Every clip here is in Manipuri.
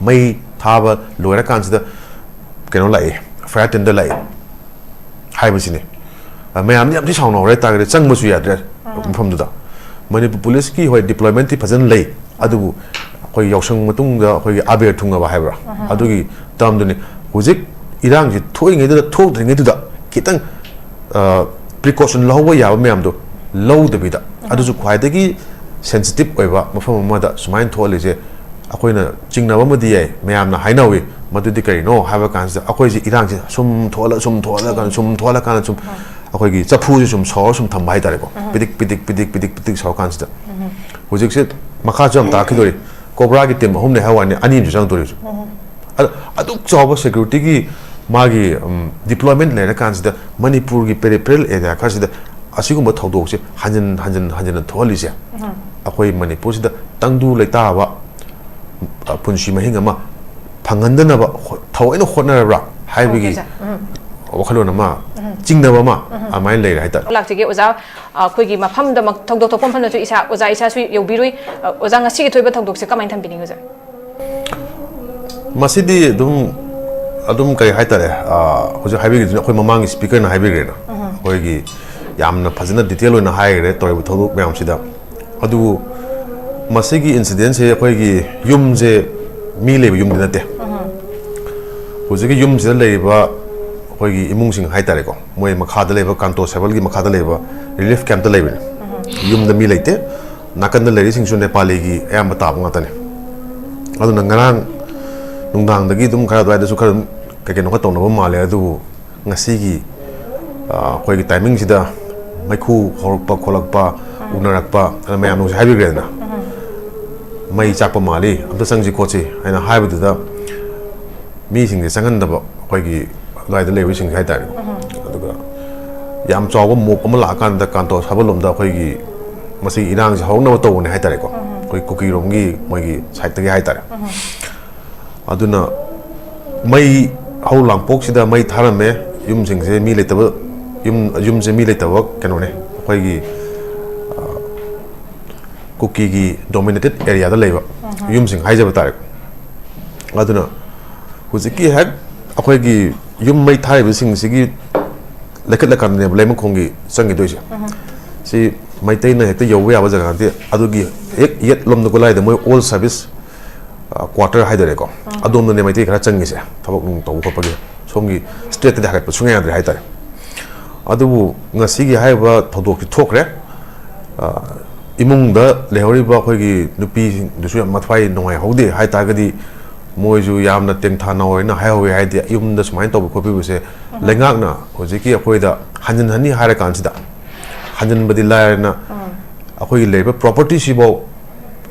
May Tava, Loira Kansida, Canolai, Frat and the Lay. Hibasini. May am the sound or target, Sang Musu address from the Manipur police key, where deployment present lay. Adu, where Yoshang Matunga, where Aber Tunga Bahara. Adugi, Tamduni, Huzik, Iran, towing into the toting into the kitten precaution low way out meamdo, low the bida. Aduzu quite sensitive over from mother, Sumain Tollege, Aquina, Chingnavamadi, Mayamna, Hinawi, Madudicari, no, have a cancer, Aquasi Iran, some taller, some can, some Aquagi, Zapu, some saw, some Tambaitarico, Pidik, so cancer. Which exit Makajam Takidori, Cobragi Tim, whom they have an uninteresting tourism. I took job security. Magi deployment later consider Manipur peripheral area consider Asigum Todox, Hanjan Tolisia. Akoi Manipur, the Tangdu Letava Punshima Hingama, Pangandanaba, Tau and Honora, Highway, Okalonama, Jingnavama, a mile later. Like to get was out, Kuki, Mapam, the Togdo Pompa to Isa, was I says you be was on a sea to a Todox, come and tamping user. Masidi don't. Adum kay haitare hoje hybrid khoi mamang speaker na hybrid na hoigi yamna phajana detail na haire tori thodu myam sida adu masigi incident se khoigi yum je mi lebe yum dinate hoje gi yum je leba hoigi imung sing haitare ko moi makha da leba kanto sebal gi makha da leba relief camp da leba yum da mi leite nakan da leri sing su nepali gi ayam bata nga tane adu ngarang nungdang dagi dum khara dwai da su khara kake no ka tong no ma le adu ngasi gi khoi gi timing sida maikhu horpa kholakpa unarakpa ana mayam no haibi gre na mai chakpa mali amta sangji kochi aina haibu da mi sing de sangan da khoi gi dwai da lewi sing hai ta aduga yam chawa mok ama la kan da kanto sabalom da khoi gi masi inang ji hong na to ne hai ta ko khoi kuki rom gi moi gi site ta gi hai ta aduna mai hau lang pok sida mai tharame yum sing se mi letaba yum se mi letaba kanone khoi gi Kuki gi dominated area da leba yum sing hai jaba tare aduna huziki had akhoi gi yum mai thai bi sing sigi lekat lekan ne Leimakhong gi sangi doise si Meitei na hekta yowe aba jaga te adu gi ek yet lom ko lai de moi all service quarter haidare ko adom ne Meitei khara changi se thabok nung to ko pagi songi straight de hakat sunga yadre haitare adu ngasi gi haiba thodok ki thokre imung da lehori ba khoi gi nupi dusu mathwai nongai haude hai ta gadi moi ju yamna teng tha na hoina hai howe hai de yum da smain to ko pi se lengak na hojiki khoi da hanjan hani hare kan sida hanjan badi la na khoi leba property si bo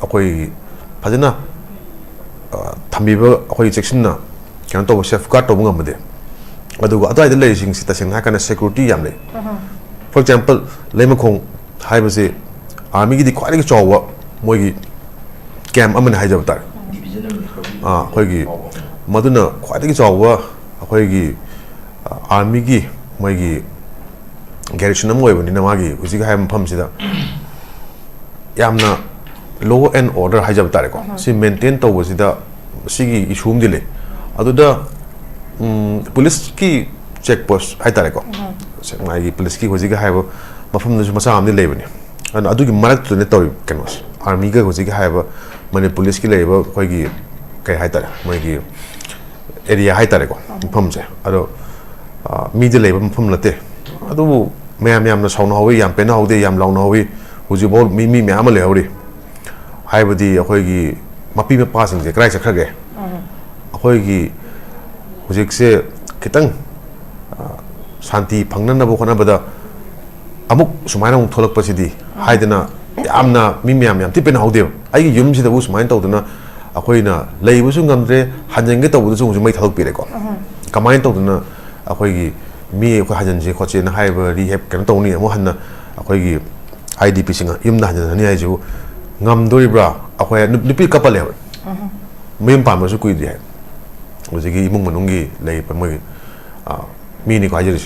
khoi phajana thambiba khoi section na kan to safeguard to ngam de adu ga adai de le sing sita sing ha kana security yam le for example Leimakhong hai ba se army gi di khwai gi chawa moi gi camp aman hai jab tar khoi gi maduna khwai gi chawa khoi gi army gi moi gi garrison moi bani na ma gi usi ga ham pham sida yamna law and order hai jab tar ko si maintain to wo sida sigi issue um dile aduda police ki check post hai tar ko mai gi police ki hoji ga hai bo mafam na masa amni lebani and adugi marak to ne tori kanos army ga hoji ga hai bo mane police ki leba khoi gi kai hai tar mai gi area hai tar ko pham je ado mi de leba pham late adu mayam na sauna hawi yam pen haude yam launa hawi hoji bol mi mayam le hawri hai bodi khoi gi mapi me pa sing je krai sakha ge khoi gi hoji se kitang shanti phangna na bo khona bada amuk sumaina ung tholak pasidi haidana yamna mi mayam ti pen haude ai gi yum si da bu sumain tawduna akhoi na leibu su ngamre hanjeng ge tawbu su mai thalok pire ko kamain tawduna akhoi gi mi ko hajan je khoche na haiba rehab kan tawni mo hanna akhoi gi IDP singa yumna hajan ni ai ju ngam dori bra akhoi nupi couple le mem pa ma su kui di hai oji gi imung manung gi lei pa moi mi ni ko ajiri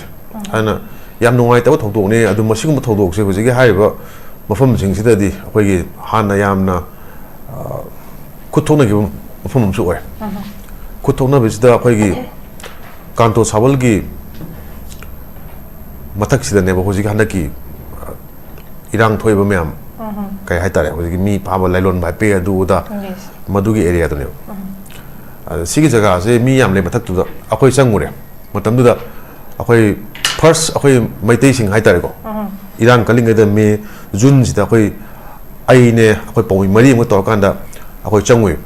ana yam nungai taw thok ne adu masing thodok se oji gi haiba mafam sing sida di akhoi gi hanna yamna kuthona gi mafam amsu oi kuthona bisida akhoi gi kanto sabal gi mathak sida ne ba hoji handa ki irang thoi ba myam kai hai tare hoji mi pa ba lailon bai pe adu da madu gi area to ne sigi jaga se mi yam le mathak tu da akhoi changure matam du da akhoi first akhoi Meitei sing hai tare ko irang kaling da me jun sida akhoi ai ne akhoi poi mari mo tor kan da akhoi changui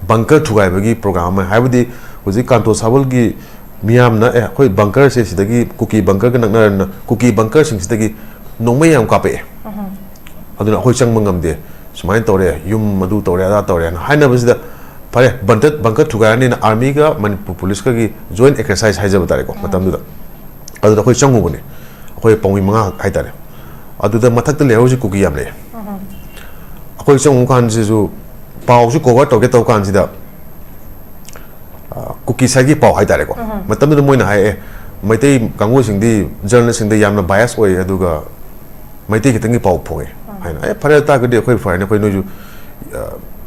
bunker thugai bagi program hai budi hoji kanto sabal gi miam na akhoi bunker se sidagi Kuki bunker ga na Kuki bunker sing sidagi nongmai yam ka pe aduna akhoi chang mangam de sumain tore yum madu tore da tore na haina bisida pare bunker thugai ni na army ga Manipur police ka gi joint exercise hai jaba tare ko matam du da aduna akhoi changu bune akhoi pongwi manga hai tare aduda mathak te le hoji Kuki yam le akhoi changu kan ji ju pau ju cover to get to kan ji da Kuki sagi pau hai tare ko matam du moina hai Meitei kangu sing di journalist sing di yamna bias oi aduga Meitei kitangi pau phonge haina phare ta ga de khoi phare ne khoi no ju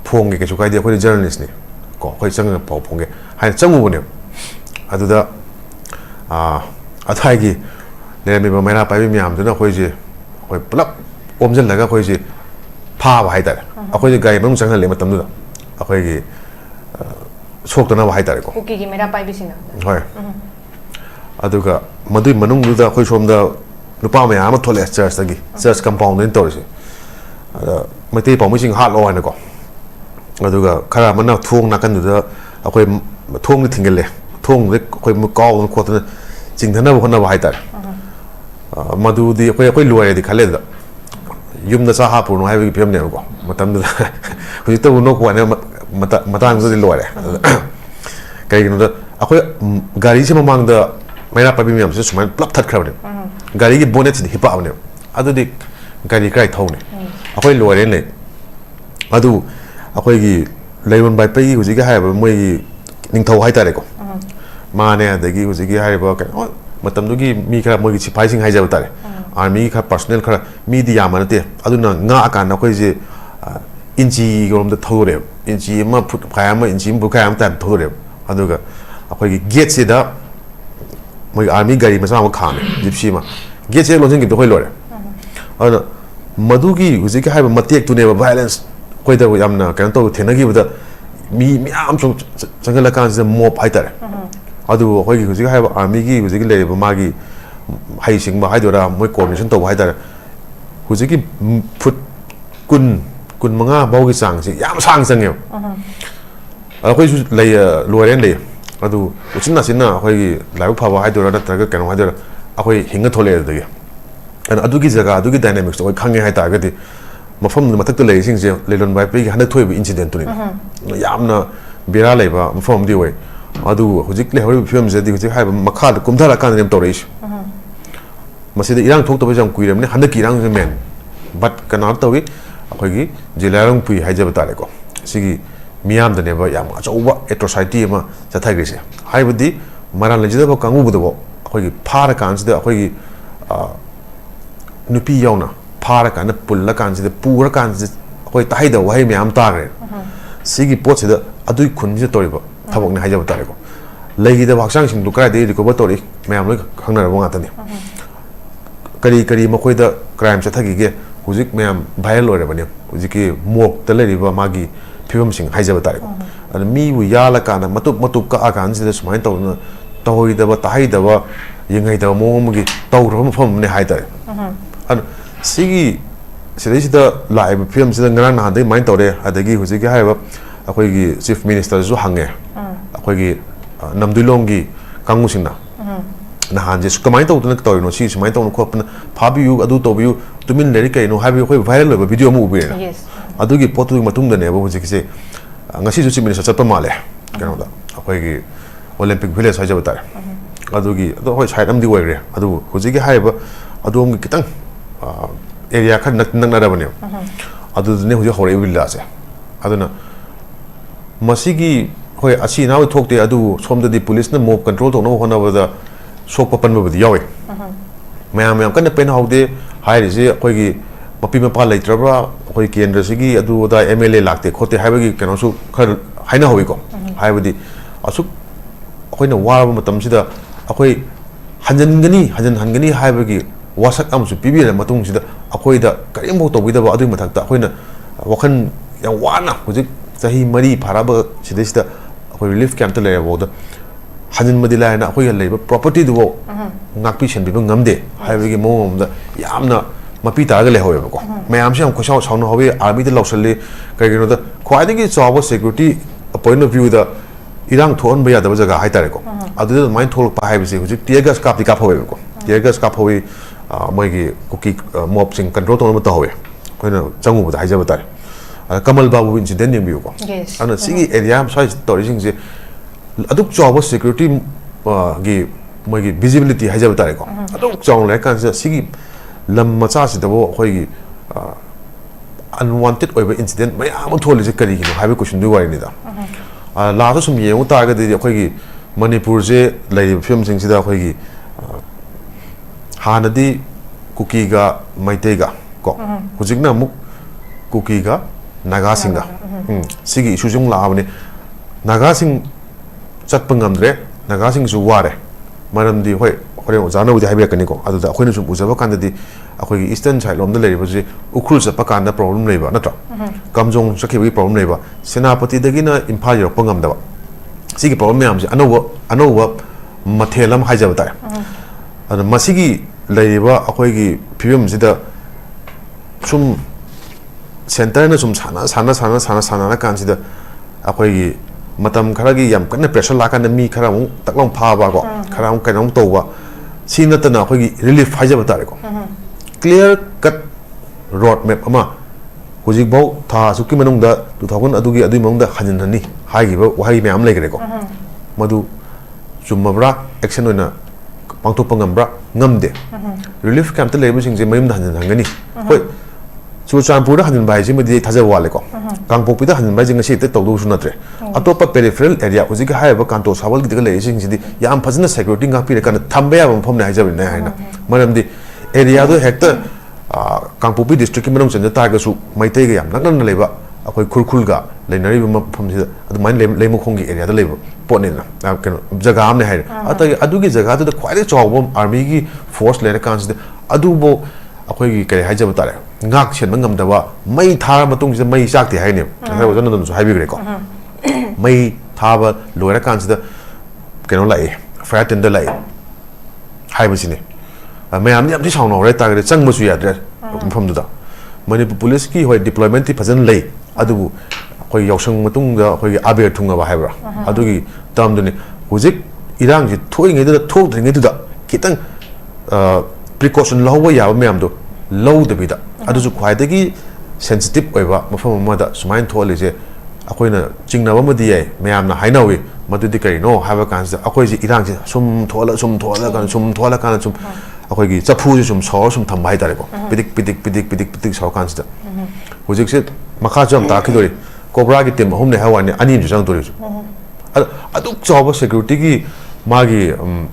phonge ke chu kai de khoi journalist ni ko khoi chang pau phonge haina changu bune aduda athai gi le mi ba mera pai mi am duna khoi ji khoi plap omjel laga khoi ji pha ba hai tare akhoi ji gai mang chang le matam du da akhoi gi sok tana ba hai tare ko Kuki gi mera pai bisina hoi aduga madui manung du da khoi som da nupa me ama thole church tagi church compound in torisi Meitei pau mi sing hat lo na ko aduga khara mana thong na kan du da akhoi thong ni thingel le thong le khoi mu kaw ko ta jing thana ba khona ba hai tar madu di akhoi luai di khale da yum da sa ha pu no hai bi phem ne ko matam da hu ta no ko ne matang zo di luai kai no da akhoi gari se mamang da mera pa bi mi am se suman plap that khra ne gari gi bonnet di hipa ne adu di gari kai thau ne akhoi luai ne adu akhoi gi leimon bai pe gi hu ji ga hai ba moi gi ning thau hai tare ko ma ne adagi hu ji gi hai ba ka matam du gi mi kha moi gi sipai sing hai ja tare army kha personnel kha mi di ya ma te adu na nga akan na khoi ji inchi gom da thau re inchi ma phut khai ma inchi bu khai am tan thau re adu ga akhoi gi gate se da moi army gari ma sa ma kha ne jipsi ma gate se lo jing gi do khoi lo re adu madu gi hu ji gi hai ba matek tu ne ba violence khoi da yam na kan to thena gi ba da mi am so jangal kan se mob hai tare adu khoi gi hu ji hai ba army gi hu ji gi le ba ma gi hai sing ba hai do ra moi coordination to hai tare hu ji gi phut kun manga bau gi sang si yam sang sang yo khoi su le lo ren le adu uchin na sin na khoi gi lai pha ba hai do ra ta ga kan hai do ra akhoi hinga thole da gi an adu gi jaga adu gi dynamics to khang hai ta ga di mafam mathak te le sing je leilon bai pe gi hana thoi bi incident tu ni yamna bera le ba mafam di wai adu hujik le hori film je di hujik hai makha da kumthara kan nem toreish masida irang thok to ba jam kuiram ne hana ki rang je men but kana tawi akhoi gi jilarang pui hai je batare ko sigi miam da ne ba yam achauba atrocity ma chathai gri se hai budi maran le jida ba kangu bu do akhoi gi phara kan se da akhoi gi nupi yauna phara kan pulla kan se pura kan se akhoi tai da wai miam ta gre sigi pot se da adui khun je tori ba thabok ne hai je batare ko legi da baksang sing du krai de recover tori miam le khangna ra nga ta ni kari makoi da crime chathagi ge hujik miam viral ore bani hujik ki mok ta le ri ba magi phibam sing hai je batare ko an mi wu ya la kana matup ka akan se da sumain to na toy da ba tai da ba yengai da mo mo gi to ro phom ne hai tare an sigi sidai da live film sida ngarang na dai main to re adagi hujik ki hai ba akhoi gi chief minister zu hange akhoi gi namdulong gi kangu sing na na han je kamai to na to no si mai to no khop na phabi yu adu to bi tumin le kai no habi khoi viral ba video mu bi na adu gi potu matung da ne ba hujik se ngasi ju chimin sa chat pa male kano da akhoi gi olympic village ha ja batar adu gi adu hoi side am di wai re adu hujik gi hai ba adu ngi kitang area khan nak na ra ba ne adu ne hujik hore bi la se adu na masigi hoi asi na thok te adu som da di police na mob control to no hona ba da sok pa pan ba di yawe mayam kan pen haude hai ri je koi gi mapi ma pa lai tra ba koi kendra sigi adu da MLA lakte khote hai ba gi kano su khar haina howi ko haibadi asuk akoina waraba matamsida akoi hanjangani haibagi wasak amsu pibira matungsida akoida karimbo tobidaba adu mathakta akoina wakhan yang wana hujik sahi mari pharaba sidesida akoi relief camp ta leyaboda hanjan madila na akoi leba property du ngakpi shen biba ngamde haibagi momda yamna mapi taraga lehoye ko mayam sham khoshaw chawna hobe army de lawsale kaigino da khwaidagi chawa security point of view da irang thon baya da jaga haitare ko adu main thol pa haibisi hujik tear gas kap di kap hobe ko tear gas kap hobe moigi Kuki mob sing control to mata hobe koina changu da haija batare kamal babu incident ning biu ko ana sigi area sai story sing je aduk chawa security gi moigi visibility haija batare ko aduk chaw le kan sigi lam macha sidabo khoi unwanted oiba incident mayam tholi je kari gi haibe question du wari ni da la to sum yeng ta ga de khoi gi Manipur je lai film sing sida khoi gi hanadi Kuki ga Meitei ga ko hujikna muk Kuki ga Naga singa sigi issue jung la abne Naga sing chat pangamdre Naga sing su ware maram di hoi khore ozana udi haibe kani ko adu da khoina sum uzaba kan di akhoi gi eastern side lom da lei ba ji ukhul sa pakan da problem nei ba natra kamjong sakhi bi problem nei ba senapati dagi na imphal yor pangam da ba sigi problem me am ji anowa mathelam haijaba ta ana masigi lei ba akhoi gi phim sida sum center na sum sana na kan sida akhoi gi matam khara gi yam kan pressure la kan mi khara mu taklong pha ba ko khara mu kan to ba sina ta na akhoi gi relief haijaba ta ko clear cut road map ama hujik bau tha suki manung da 2000 adugi adui manung da hanin hani haigi ba wahai me am lai gre ko madu chumabra action oina pangthok pangambra ngamde relief camp ta lebu sing je mayum da hanin hangani hoi chuchanpur da hanin bai ji madi thaja wale ko kangpok pi da hanin bai jing se te tawdu su natre atopa peripheral area hujik hai ba kanto sawal gi de le sing ji yam phajna security ngak pi re kan thambe ya bam phom na haija na haina maram di area do hekta Kangpopi district ki manung chen ta ga su Meitei ga yam naknan leba akoi khulkhul ga leinari ba phom si adu main Leimakhong gi area da leba pot ne na kan jaga am ne hai ata adu gi jaga da khwai de chawbom army gi force le kan si adu bo akoi gi kare hai jaba tare ngak chen ngam da ba mai thar matung si mai chak ti hai ne sai wa jan su hai bi gre ko mai tha ba loira kan si da keno lai fire tender lai hai ba si ne mayam ni am ti chawno re ta gre chang mu su ya dre phom da Manipur police ki hoi deployment ti phajan lei adu khoi yausang matung da khoi abe thunga ba haibra adu gi tam duni hujik irang ji thoi ngai da thok dring ngai da kitang precaution lawa ya ba mayam do low da bi da adu ju khwai da gi sensitive oi ba mafam ma da sumain thole je akoi na jingna ba madi ai mayam na hainawi madu di kai no haba kan sa akoi ji irang ji sum thola kan sum akoi gi chapu ji sum saw sum tham bai tare ko pidik saw kan sa hujik se makha jam ta khidori cobra gi tem hum ne hawani ani ju jang dori aduk job security gi magi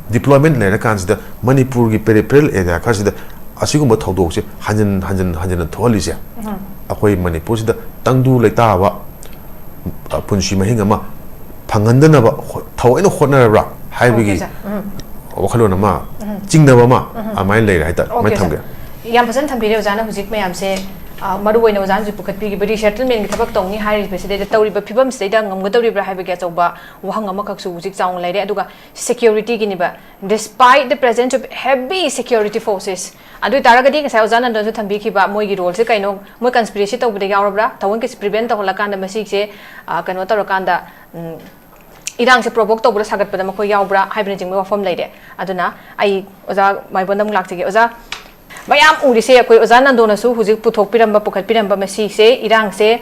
deployment le kan sa Manipur gi peripheral area ka sa asigum thodok se hanjan tholi se akoi Manipur se tangdu leita ba punshi mahinga ma phangandana ba thawaina khotna ra haibigi wakhalona ma chingna ba ma amai lei rai ta mai thamge yam phasan thambire ojana hujik mayam se maru oina ojana ju pukhat pi gi bari settlement gi thabak tongni hari beside de tawri ba phibam se da ngam ga tawri bra haibigi chawba wahang ama khak su hujik chaung lai re aduga security gi ni ba despite the presence of heavy security forces adu taragadi ngai ojana don su thambi ki ba moi gi role se kaino moi conspiracy tawbde yaurabra tawon ki prevent tawla kan da masik se kaino tawrakan da irang se provoke tawbra sagat pada makoi yaubra haibne jingme wafam leide aduna ai oza mai bondam laktige oza bayam uri se koi oza nandona su hujik puthok piramba pukhat piramba masi se irang se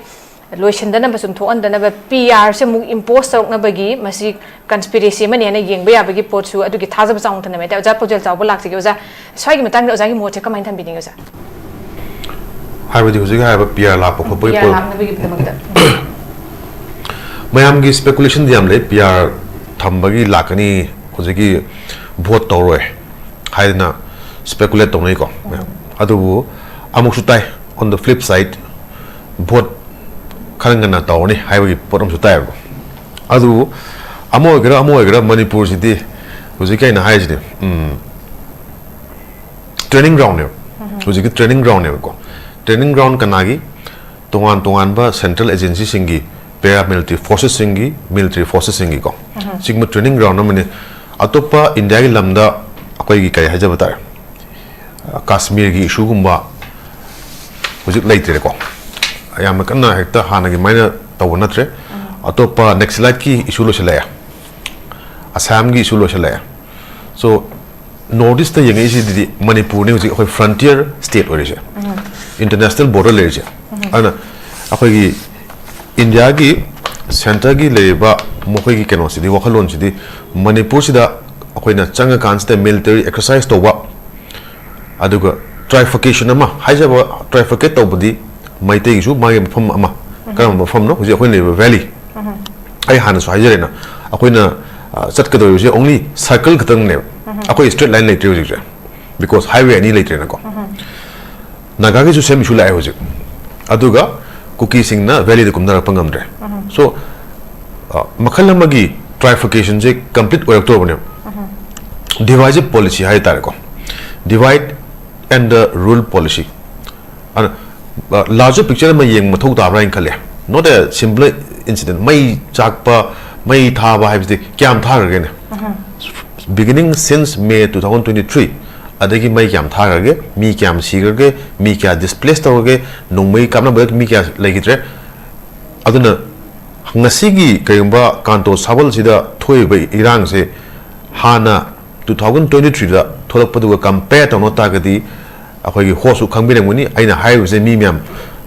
loishendana basum thoandana ba PR se mu impose tarok na bagi masi conspiracy mani na yengba ya bagi pot su adugi thaja ba chaung thana meta oza Paojel Chaoba laktige oza swai gi matang oza gi mo che kamain tham biding oza haibadi hujik haiba PR la po khoi PR la na bagi pidamagda mayam gi speculation diam le PR thambagi lakani hojiki vote toroi haidna speculate tonai ko adu amuk sutai on the flip side vote kharangana tawni haibagi potom sutai ko adu amoy gara Manipur city hujik kai na hai jine training ground ne hujik training ground ne ko training ground kanagi tongan ba central agency singi paramilitary forces singi military forces singi ko sigma training ground na mane atopa India gi lamda akoi gi kai haja bata Kashmir gi issue gumba hujik leitre ko ayam kanna hekta hana gi maina tawna tre atopa next slide ki issue lo chalaya Assam gi issue lo chalaya so Northeast ta yengai si di Manipur ne hujik frontier state ore international border le je ana akoi gi India gi center gi leba mokoi gi keno si di wakhalon si di Manipur sida akoi na changa kan sta military exercise to wa aduga trifurcation ama haijaba trifurcate to budi Meitei gi su magi phom ama karam phom no hujik akoi leba valley ai hana so haijare na akoi na chat ka do je only circle khatang ne akoi straight line later hujik because highway ani later na ko naga gi su sem su lai hujik aduga Kuki sing na valley de kumna pangam re so makhal magi trifurcation je complete work to bane divisive policy hai tar ko divide and rule policy and larger picture ma yeng mathau ta ra in khale not a simple incident mai chakpa mai tha ba hai de kyam tha ra ne beginning since May 2023 adagi mai kyam tha ga mi kyam si ga mi kya displaced to ga nongmai kamna ba mi kya legitre aduna ngasigi kayumba kanto sabal sida thoi ba irang se hana 2023 da tholak padu ga compare to no ta ga di akoi gi hosu khangbireng muni aina hairu se mi myam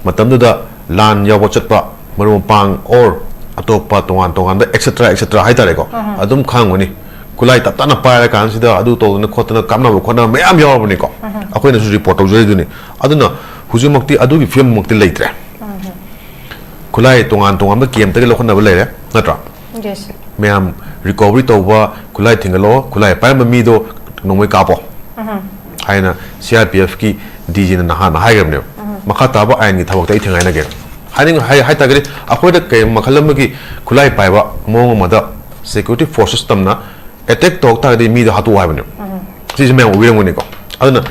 matam da lan yaw chatpa marum pang or atopa tongan da etc hai tare ko adum khangoni kulai tap tana paira kan sida adu to na khotna kamna khona mayam yawbni ko akoi na su report to jori duni aduna hujumokti adu gi film mokti leitre kulai tongan ba kem tege lokhna ba leire natra yes mayam recovery to ba kulai thingalo kulai pa ma mi do nongmai kapo haina CRPF ki DG na ha na haigam ne makha ta ba ain gi thawak tai thingai na ge haning hai ta gari akoi da ke makhalam gi kulai pa ba mong ma da security forces tamna attack talk ta de mi da hatu wa bane si me o wirang ni ko aduna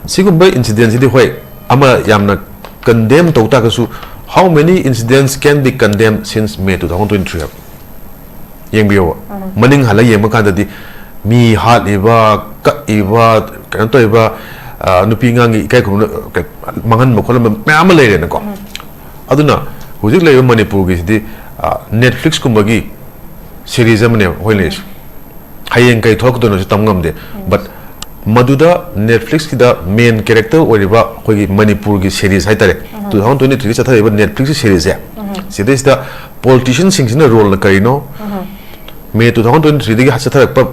sigum by incidents di hoi ama yamna condemn to ta kasu how many incidents can be condemned since May 2023 yeng biyo maning hala yeng kan di mi hat iba ka iba kan to iba nupi ngangi kai ko mangan mo ko ma ama le ne ko aduna hujik le Manipur gi di Netflix kumbagi series amne hoile hayeng kai thok do no tamngam de but maduda Netflix ki da main character oriba khoi Manipur gi series hai tare 2023 cha thaiba Netflix series ya series da politician sing sin role na kai no May 2023 digi hacha thak pa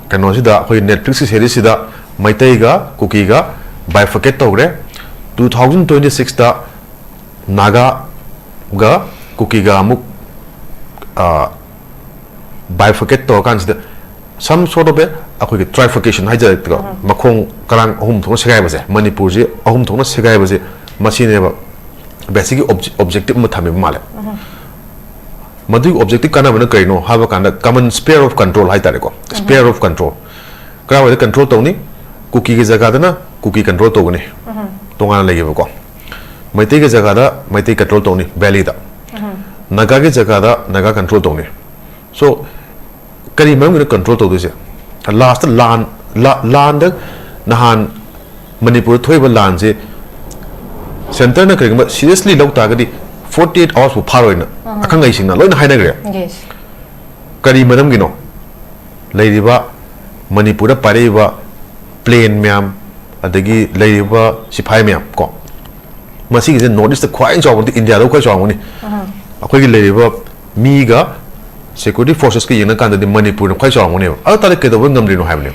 kano si da khoi Netflix series si da Meitei ga Kuki ga bifurcate togre 2026 da Naga ga Kuki ga amuk bifurcate to kan si some sort of a trifurcation hai jai to makhong karang ahum thong segai base Manipur ji ahum thong segai base machine ba basic objective ma thame male madu objective kana bana kai no ha ba kana common sphere of control hai tare ko sphere of control kra wa control to ni Kuki ge jaga da na Kuki control to ni tonga lagi ba ko Meitei ge jaga da Meitei control to ni valley da Naga ge jaga da Naga control to ni so kari mam gonna control to this last land da nahan Manipur thoi ba land je center na kari seriously law ta gadi 48 hours for paroi na akang ai sing na loina haina gre yes kari manam gino leiriba Manipur da pariba plane myam adagi leiriba sipai myam ko masi ge notice the quite job in India lo ko job ni akoi gi leiriba mi ga security forces ki yena kan de Manipur no khai chawng ne a ta ke do ngam ri no ha ne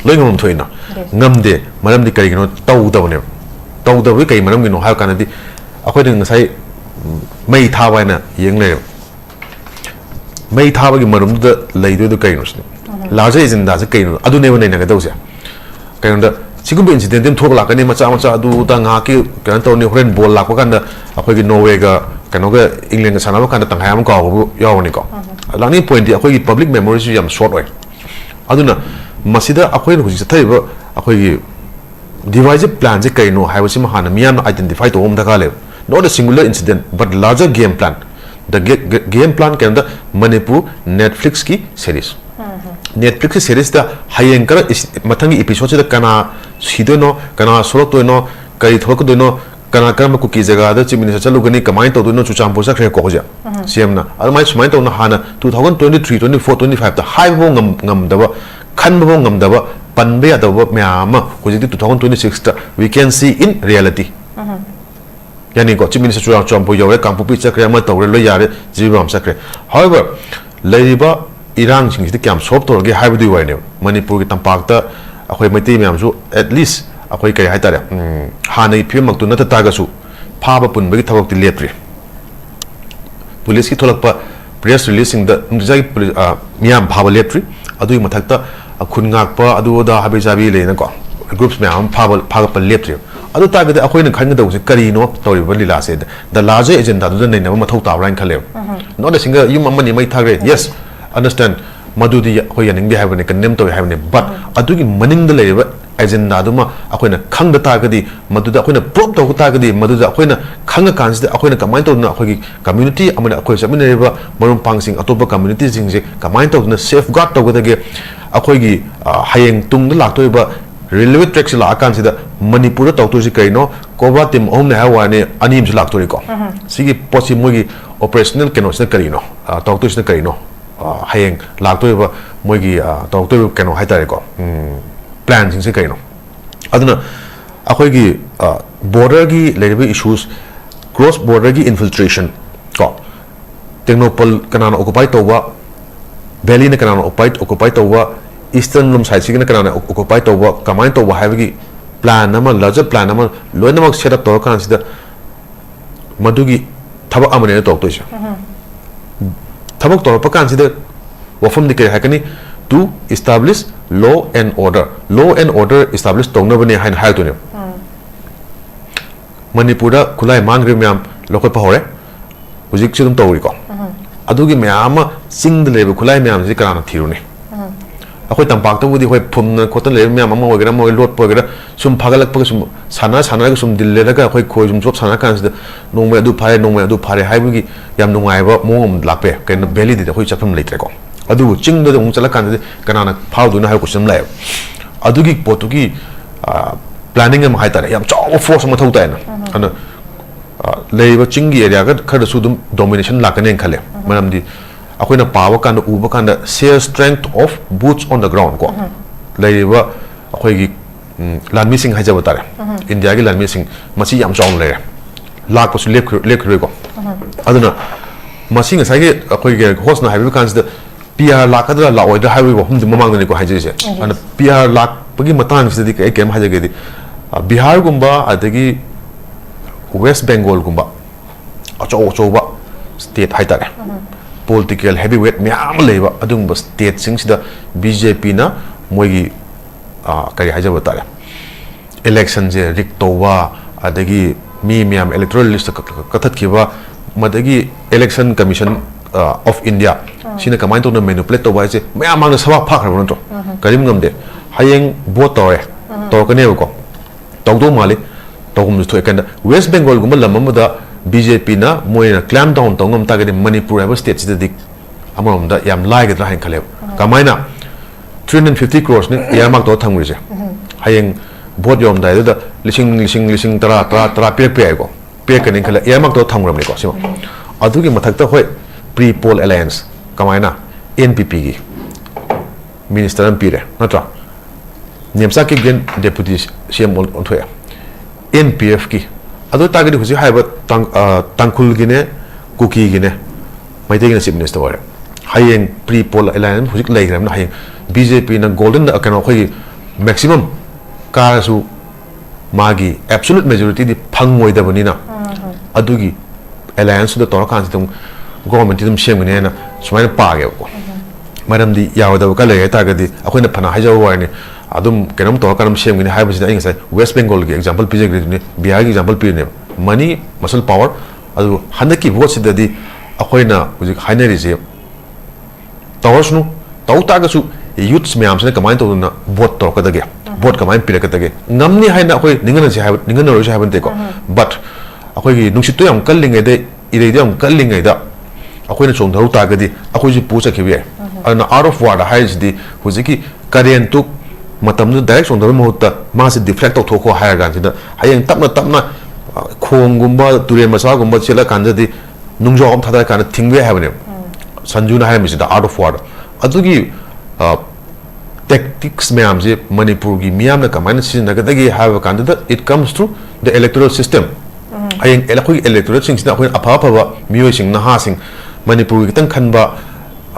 loi ngam thoina ngam de maram di kai no tau da ne tau da wi kai maram gi no ha kan di akhoi de ngai mai tha ba na yeng le mai tha ba gi marum da lei do kai no sne la je izin da se kai no adu ne ba ne na ga do se kai no da sigum incident dem thok la ka ne ma cha adu da nga ki kan to ni horen bol la ko kan da akhoi gi Norway ga kanoga England sana ma kana tanghai am ka bu yawani ko lani point di akoi public memory su yam short oi aduna masida akoi hu ji thaiba akoi divisive plan je kaino haiwasi ma hana miyam identify to om dakale not a singular incident but larger game plan the game plan can the Manipur Netflix ki series Netflix ki series da hayeng kara mathangi episode da kana sidono kana solo no kai thok do no kana kana Kuki jaga da chief minister chalugani kamai to do no chucham posa khre ko ja CM na almai sumai to na hana 2023 24 25 da high bo ngam da ba khan bo ngam da ba panbe ya da ba myama hojiti 2026 da we can see in reality yani ko chief minister chucham po yore kampu pi chakre ma tawre lo yare jibam sakre however leiba irang sing ti kyam sop to ge haibu wai ne Manipur ki tampak ta akhoi Meitei myam su at least akhoi kai hai tare hanai phimak tu na ta ga su phaba pun be thawak ti lepri police ki tholak pa press releasing the jai miyam phaba lepri adui mathak ta khun ngak pa adu da habi jabi le na ko groups myam phaba pa lepri adu ta ga akhoi na khan ga do se kari no tori ba lila se the larger agenda du nei na ma thau ta ran khale not a single yum amani mai thagre yes understand madudi akhoi yaning bi haibane kan nem to haibane but adugi maning da leba agenda duma akhoi khang da ta gadi maduda akhoi prop to ta gadi maduda akhoi khang kan sida akhoi kamai to na akhoi community amana akhoi samin reba marum pangsing atopa community sing je kamai to na safeguard to gada ge akhoi gi hayeng tung da lak to ba railway tracks la kan sida Manipur to to ji kaino koba tim om na hawa ne anim ji lak to ri ko sigi posi mogi operational keno sida karino to to sida karino hayeng lak to ba mogi to to keno hai tare ko plan sing se kaino aduna akhoi gi border gi leribe issues cross border gi infiltration ko technopol kanana occupy to ba valley na kanana occupy to ba eastern lum side sigina kanana occupy to ba kamai to ba haibagi plan nama larger plan nama loinamak set up to kan sida madugi thabak amane to to sha thabak to pa kan sida wafam dikhe hakani to establish law and order establish tongna bane hain hai to ne Manipura khulai mangre myam lokoi pa hore hujik chudum tawri ko adugi myam sing de lebe khulai myam ji kana thiru ne akhoi tampak to budi hoi phum na khotan le myam ma ogera mo lot pogera sum phagalak pa sum sana ga sum dille daga khoi khoi sum chop sana kan nongme adu phare hai bugi yam nungai ba mongom lakpe ken belly de hoi chapam leitre ko adu ching da ong chala kan kana na phau du na ha ko sum lai adugi potugi planning am hai tare yam chaw force ma thau ta na ana leiba chingi area ga khada su dum domination lakane khale manam di akoina pawa kan uba kan sheer strength of boots on the ground ko leiba akoi gi lanmi sing haja batare India gi lanmi sing masi yam chaw le lak ko su lek ko aduna masi ngai ge akoi ge host na haiba kan PR lak adra la oida highway wa hum mamang ni ko haje se ana PR lak pagi matang se di ke kem haje ge di Bihar gumba adagi West Bengal gumba acho ba state hai tare political heavyweight myam leba adung ba state sing sida BJP na moigi kari haja batare election je rig to wa adagi mi myam electoral list kathat kiba madagi election commission of India sina kamai to na manipulate to ba je myam mang na sawa phak ra no to karim ngamde hayeng vote tore to kane ko tawdo mali tawum to ekanda West Bengal gumba lamamada BJP na moina clamp down tongam tagade Manipur have state sidik amam da yam like da han khale kamaina 350 crores ni yamak to thangri je hayeng vote yom dai da lising tara pe ko pe kanin khala yamak to thangram ni ko sima adugi mathak ta hoi pre poll alliance kamaina NPP gi minister am pire natra Nemsa ki gen deputy CM on thoya NPF ki adu tagdi husi haiba tangkul gine Kuki gine Meitei gine chief minister ware hayeng pre poll alliance husi laigram na hayeng BJP na golden akano khoi maximum karasu magi absolute majority di phangoi da bani na adugi alliance da tor kan situm government dum shem gine na sumai pa ge ko maram di yawda ka le ta gadi akoina phana hajaw wani adum kenam to kanam shem gine haibasida inga sai West Bengal gi example pije gri ni Bihar gi example pi ne money muscle power adu handaki vote sidadi akoina hujik hainari je tawasnu tawta ga su youths myam sene kamai to na vote to kadage vote kamai pira kadage ngamni haina akoi ningana je ha ningana ro je ha bante ko but akoi gi nungsit to yam kallingai de irei de yam kallingai da akoina chong dharu ta gadi akoi ji pucha khibe ana out of water hais di hujiki current to matam nu direct chong dharu mohta ma se deflect to thoko higher gan sida hayeng tapna khong gumba ture masa gumba chela kanja di nungjo am thada kan thingwe habne sanjuna hai misida out of water adugi tactics myam je manipur gi myam na kamana sin na gadagi have kan it comes through the electoral system hayeng electoral sing sina khoi apha apha miyoi sing na ha sing manipur gi tang khanba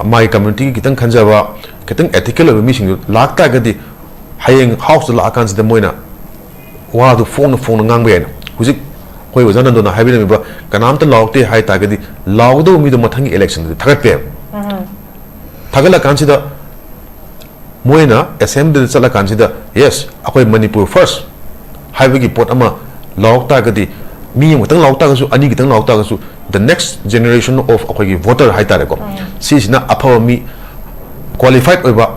my community gi tang khanjaba kitang ethical mi sing lakta gadi hayeng house la kan de moina wa du phone ngang be hujik koi wazana do na habi na ba kanam ta laute hai ta gadi laudo mi do mathang election de thagat pe thagala kan sida moina assembly chala kan sida yes akoi manipur first habi gi pot ama laukta gadi mi mutang laukta ga su ani gi tang laukta ga su the next generation of akoi gi voter hai ta ko si sina apha mi qualified oiba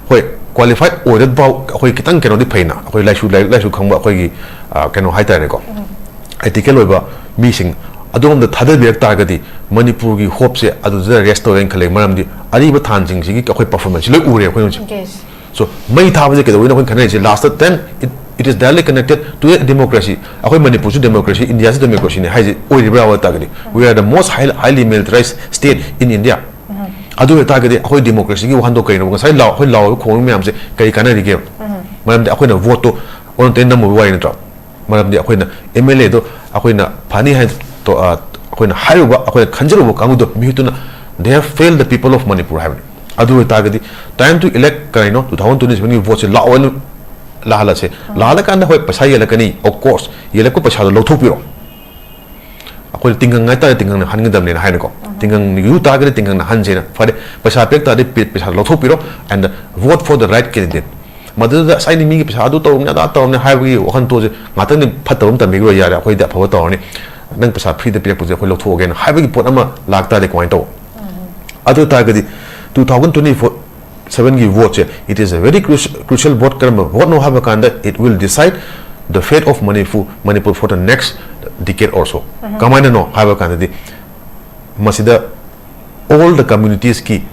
hoi qualified ordered ba akoi kitang keno di phaina akoi laisu khangba akoi gi keno hai ta ko ethical oiba missing adom the thada biak ta gadi manipur gi hope se adu the restaurant khale maram di ari ba than jing gi akoi performance le ure akoi so mai tha ba je ke do khanai je last then it is directly connected to a democracy akoi manipur democracy India's democracy ne hai je oi bra wa ta gadi we are the most highly militarized state in India adu ta gadi akoi democracy gi whan do kai no sai law khoi law khong myam se kai kana ri ge maram de akoi na vote to on ten number wa ni to maram de akoi na MLA do akoi na phani hai to akoi na hayo ba akoi khanjero ba kamu do mi to na they have failed the people of Manipur have adu ta gadi time to elect kai no 2027 vote se law la hala se la la kan hoi pasai yela kani of course yela ko pasha lo thok piro akoi tingang ngai ta tingang han ngam ne hai ko tingang yu ta gadi tingang na han je na fare pasha pek ta de pasha lo thok piro and vote for the right candidate madada saini mi pisa adu to na da to na highway wahan to je ngata ni phatom ta mi ro ya ra khoi da phawa to ni nang pisa free de pek pu je khoi lo tho again highway pot ama lakta de coin to adu ta gadi 2024 gi vote it is a very crucial vote karma vote no have kanda it will decide the fate of Manipur for the next decade or so kamana no have kanda di masida all the communities ki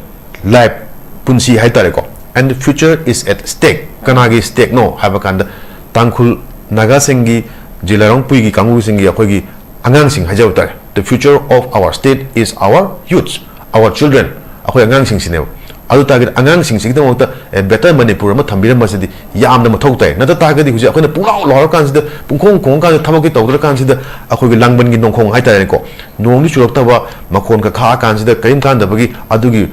life punsi hai tare ko and the future is at stake kanagi stake no have kanda tangkhul naga singi jilarong pui gi kangu singi akoi gi angang sing hajau tar the future of our state is our youths our children akoi angang sing sinew adu target angang sing sing dong ta better Manipur ma thambira masidi yam na mathok tai na ta target huji akoi na pungau lor kan sida pungkhong khong kan thamok ki tawdra kan sida akoi gi langban gi nongkhong hai tare ko nong ni churok ta ba makhon ka kha kan sida kaim kan da bagi adu gi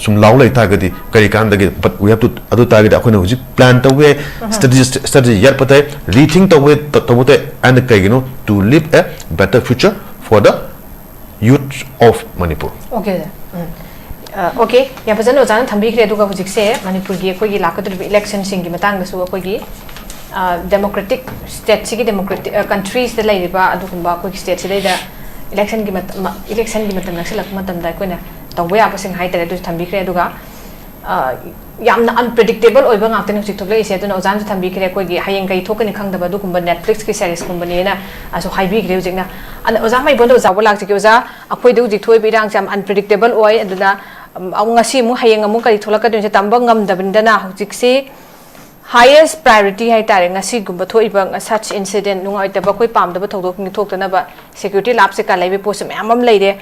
sum law lai ta gadi kari kan da gi but we have to adu target akoi na huji plan ta we strategy yar patai rethink ta we to mote and kai gi no to live a better future for the youth of Manipur okay okay ya fazan ozan thambi khre du ga hujik se Manipur gi koi gi lakadru election sing gi matang da su koi gi democratic state sigi democratic countries da lai ba adu kumba koi state se da election gi matam nakselak matam da koi na tawwe ya pasing hai tare du thambi khre du ga yamna unpredictable oiba ngakten hujik thoklai se du ozan ju thambi khre koi gi hayeng kai thokani khang da ba du kumba Netflix ki series kumba ne na aso haibi khre hujik na an ozan mai bondo zawa lak ji oza akoi du hujik thoi bi rang jam unpredictable oi aduna ngasi mu hayeng amu kari tholaka dun se tamba ngam dabindana hujik se highest priority hai tare ngasi gumba thoi ba such incident nungai ta ba koi pam da ba thodok ni thokta ba security lab se ka laibe post me amam leire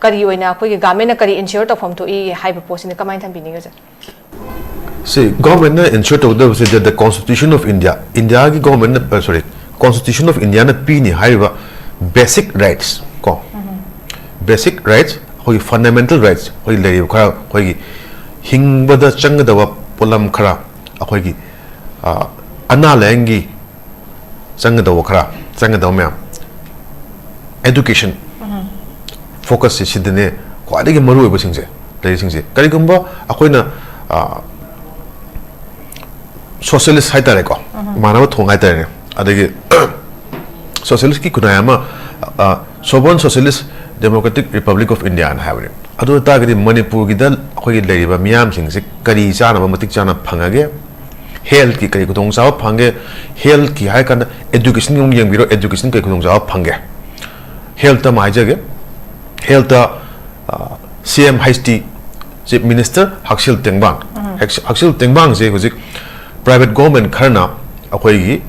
kari oina koi government na kari ensure to form to I hai ba post ni kamai tham bi ni ga see government na ensure to the constitution of India gi government constitution of India na pi ni hai ba basic rights ko basic rights hoi fundamental rights hoi lei khara hoi gi hingbada changda wa polam khara akoi gi ana lengi changda wa khara changda ma education focus si dine kwadi gi maru ba singje lei singje kari gumba akoi na socialist hai tare ko manaba thong hai tare adagi socialist ki kunayama Sovereign Socialist Democratic Republic of India and have it. Adu tagri Manipur gidal khoi leiba miyam sing se kari chana matik chana phangage health ki kari kudong saw phange health ki hai kan education yung yang biro education kari kudong saw phange health ta mai jage health CM HT Chief Minister Hakshil Tengbang Hakshil Tengbang je huzik private government kharna akhoi gi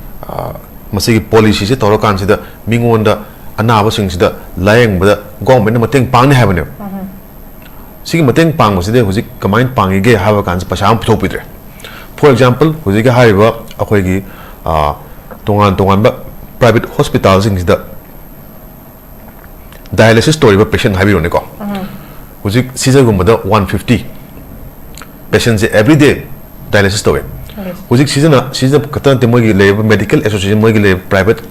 masigi policy se torokan sida mingonda anaba sing sida layeng bada government na mateng pangni habane sigi mateng pang maside huzik kamain pangi ge haba kan pasam thopidre for example huzik ga haiba akhoi gi tongan ba private hospital sing sida dialysis story ba patient habiro ne ko huzik season gumba 150 patients every day dialysis story huzik season katan te mogi labor medical association mogi labor private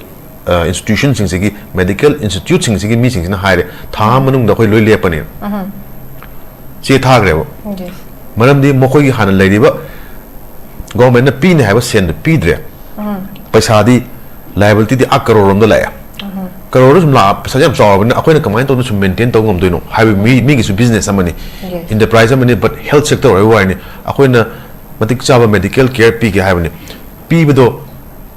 institution sing sigi medical institute sing sigi mi sing na haire tha manung da khoi loi lepani che thagrebo maram di mokoi gi hana leiriba government na pi ne haba send pi dre paisa di liability di akaro rom da la ya crore la paisa jam saw na akhoi na kamai to to maintain to ngom doino habi mi gi su business amani enterprise amani but health sector oi ni akhoi na matik chaba medical care pi gi habani pi bedo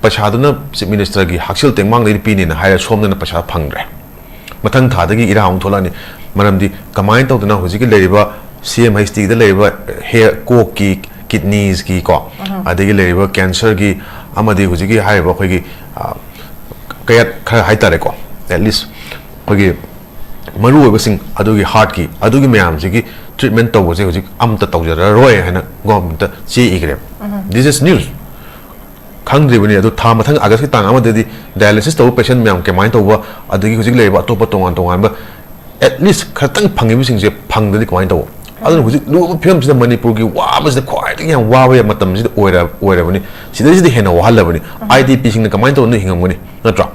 paisa na chief minister gi Hakshil Tengbang dei pi ni na haira som na paisa phangre mathang tha da gi ira hong thola ni maram di kamai to na huji gi leiba CMHT da leiba hair Kuki kidneys gi ko adigi leiba cancer gi amadi huji gi haiba khoi gi kayat khara haitare ko at least khoi gi maru oiba sing adugi heart ki adugi myam ji gi treatment to je huji amta tawjara roi hana government ta chi igre this is news khangri bani adu tha mathang august ki tang amade di dialysis to patient myam ke mai to ba adugi huji leiba to pa tongan ba at least khatang phangi bi sing je phang da ko mai to adu huji lu phim sida Manipur gi wa mas da khwai da yang wa ya matam sida oira bani sida sida hena wa hal bani IDP sing ka mai to ni hingam bani natra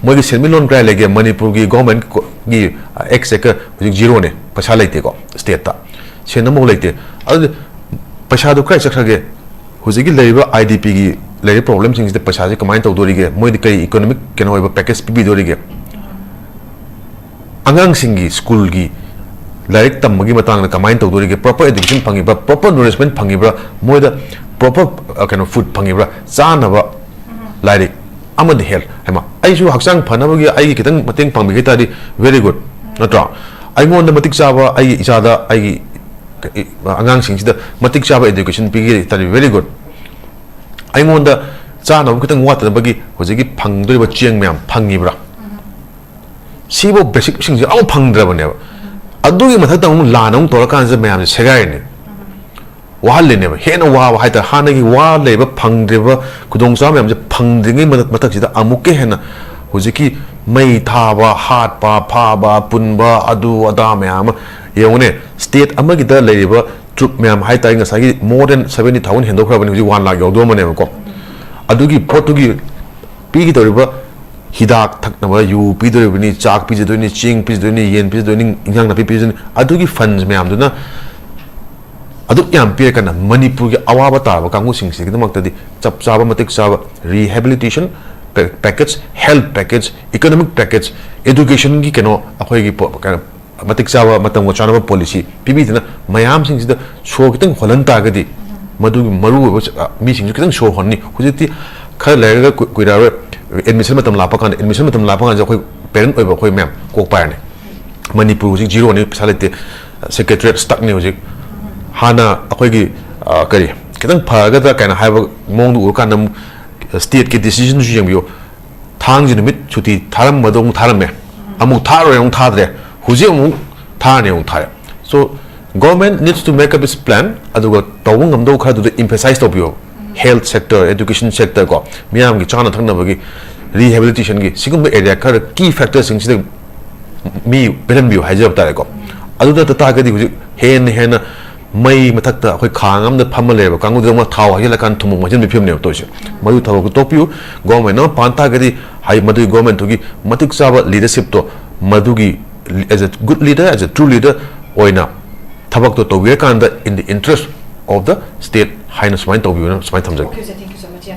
moi gi selmi loan krai lege Manipur gi government gi exchequer huji zero ne paisa leite ko state ta sena mo leite adu paisa do krai chakhage huji gi leiba IDP gi lei problem sing sida paisa ji ka mai to do ri ge moi di kai economic kena oiba package pi do ri ge angang singi school gi like tamagi matang na kamai to dori ge proper education phangi ba proper nourishment phangi ba moida proper kind of food phangi ba chana ba like amad health hema ai su haksang phana ba gi ai kitang mateng pangbi ge tadi very good natra ai ngon da matik chaba ai isada ai angang sing sida matik chaba education pi ge tadi very good ai ngon da chana ba kitang wat da ba gi hoji gi phang dori ba chiang myam phangi bra sibo basic sing je au phang dra ba ne ba adugi mathata ung la nong tora kan je mayam segai ne wa le ne ba hena wa ha ta hana gi wa le ba phang de ba kudong sa mayam je phang de ngi matak sida amuk ke hena hujiki mai tha ba hat pa pha ba pun ba adu ada mayam yone state amagi da le ba troop mayam hai ta nga sa gi more than 70,000 hendo khra ba ni 1 lakh yaw do ma ne ko adugi potugi pi gi tori ba hidak thak na ba yu pi do ni chak pi do ni ching pi do ni yen pi do ni ingang na pi do ni adugi funds me am do na adu yam pi kana Manipur gi awaba ta ba kangu sing sig damak ta di chap chaba matik chaba rehabilitation package health package economic package education gi keno akhoi gi matik chaba matang wa chana policy pi bi na mayam sing da so kitang holan ta ga di madu maru mi sing kitang so honni hujiti khar lega kuira admission matam la pa kan admission matam la pa kan khoi parent oi ba khoi mem kok pa ne Manipur hujik zero ne salate secretariat stuck ne hujik hana akhoi gi kari kitang phaga da kana haiba mong du kan nam state ke decision ju yam yo thang ji nimit chuti tharam madong tharam me amu tharo yong thadre huji amu tha ne yong thare so government needs to make up its plan aduga tawung ngam do kha du emphasize to bio health sector education sector ko miyam gi chana thangna bagi rehabilitation gi sigum area kar key factors sing sida mi belen bi hajab ta ko adu da ta ga di hen mai mathak ta khoi khangam da phamal le ba kangu da ma thaw ha la kan thumung ma jin bi phim ne to se mayu thaw ko to piu government no panta ga di hai madu government to gi matik saba leadership to madu gi as a good leader as a true leader oina thabak to we kan da in the interest of the state highness mind to bi na smai thamjak okay thank you so much ya